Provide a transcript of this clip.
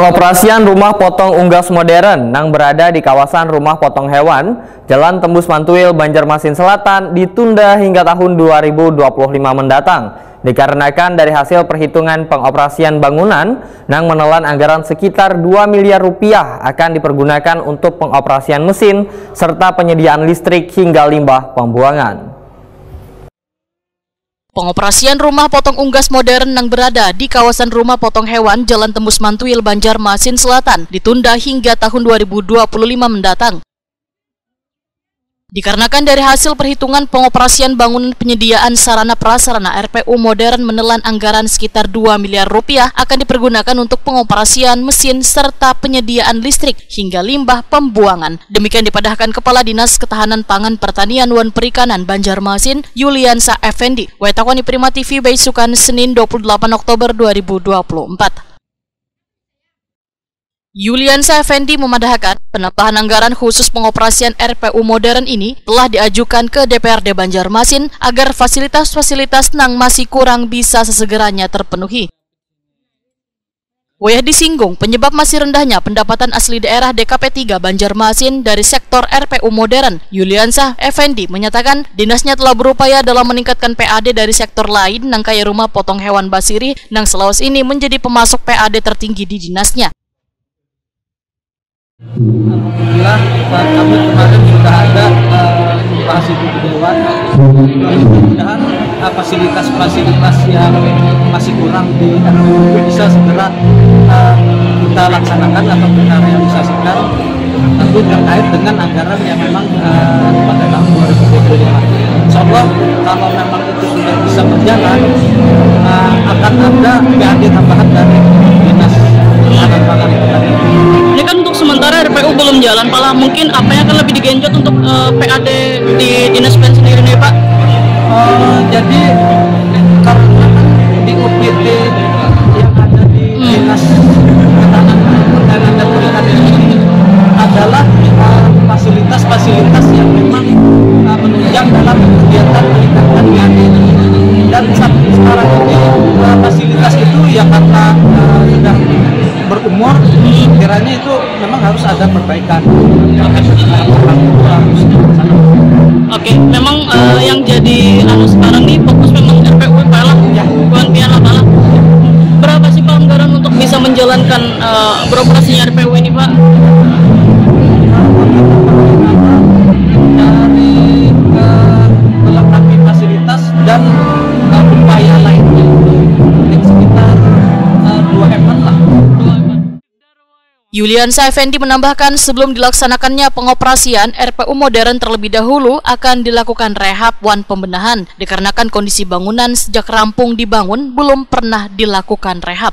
Pengoperasian rumah potong unggas modern yang berada di kawasan rumah potong hewan Jalan Tembus Mantuil, Banjarmasin Selatan ditunda hingga tahun 2025 mendatang dikarenakan dari hasil perhitungan pengoperasian bangunan yang menelan anggaran sekitar 2 miliar rupiah akan dipergunakan untuk pengoperasian mesin serta penyediaan listrik hingga limbah pembuangan. Pengoperasian rumah potong unggas modern yang berada di kawasan rumah potong hewan Jalan Tembus Mantuil, Banjarmasin Selatan ditunda hingga tahun 2025 mendatang. Dikarenakan dari hasil perhitungan pengoperasian bangunan penyediaan sarana prasarana RPU modern menelan anggaran sekitar 2 miliar rupiah akan dipergunakan untuk pengoperasian mesin serta penyediaan listrik hingga limbah pembuangan. Demikian dipadahkan Kepala Dinas Ketahanan Pangan Pertanian Wan Perikanan Banjarmasin Yuliansa Effendi. Wetakoni Prima TV Baisukan Senin 28 Oktober 2024. Yuliansa Effendi memadahkan penambahan anggaran khusus pengoperasian RPU modern ini telah diajukan ke DPRD Banjarmasin agar fasilitas-fasilitas yang masih kurang bisa sesegeranya terpenuhi. Wayah disinggung penyebab masih rendahnya pendapatan asli daerah DKP 3 Banjarmasin dari sektor RPU modern. Yuliansa Effendi menyatakan dinasnya telah berupaya dalam meningkatkan PAD dari sektor lain yang kaya rumah potong hewan Basiri yang Sulawesi ini menjadi pemasok PAD tertinggi di dinasnya. Alhamdulillah kami kemarin sudah ada bahas itu di Dewan. Mudah-mudahan fasilitas-fasilitas yang masih kurang di RPU bisa segera kita laksanakan atau kita realisasikan, tentu terkait dengan anggaran yang memang pada tahun 2025. Insya Allah kalau memang itu sudah bisa berjalan, akan ada PAD tambahan dari Dinas Ketahanan Pangan Pertanian. Ini kan untuk sementara RPU belum jalan, malah mungkin apa yang akan lebih digenjot untuk PAD di Dinas PAN sendiri nih Pak? Jadi karena kan di UPT yang ada di Dinas Ketahanan Pertanian dan Perikanan ini adalah fasilitas-fasilitas yang memang menunjang dalam kegiatan peningkatan PAD. Dan sekarang ini fasilitas itu yang karena sudah berumur, kiranya itu memang harus ada perbaikan. Oke, memang yang jadi sekarang nih fokus memang RPU Palang, ya, bukan piala Palang. Berapa sih Pak anggaran untuk bisa menjalankan beroperasinya RPU ini Pak? Dari melengkapi fasilitas dan upaya lainnya sekitar 2 M lah. Yuliansa Effendi menambahkan sebelum dilaksanakannya pengoperasian RPU modern terlebih dahulu akan dilakukan rehab wan pembenahan dikarenakan kondisi bangunan sejak rampung dibangun belum pernah dilakukan rehab.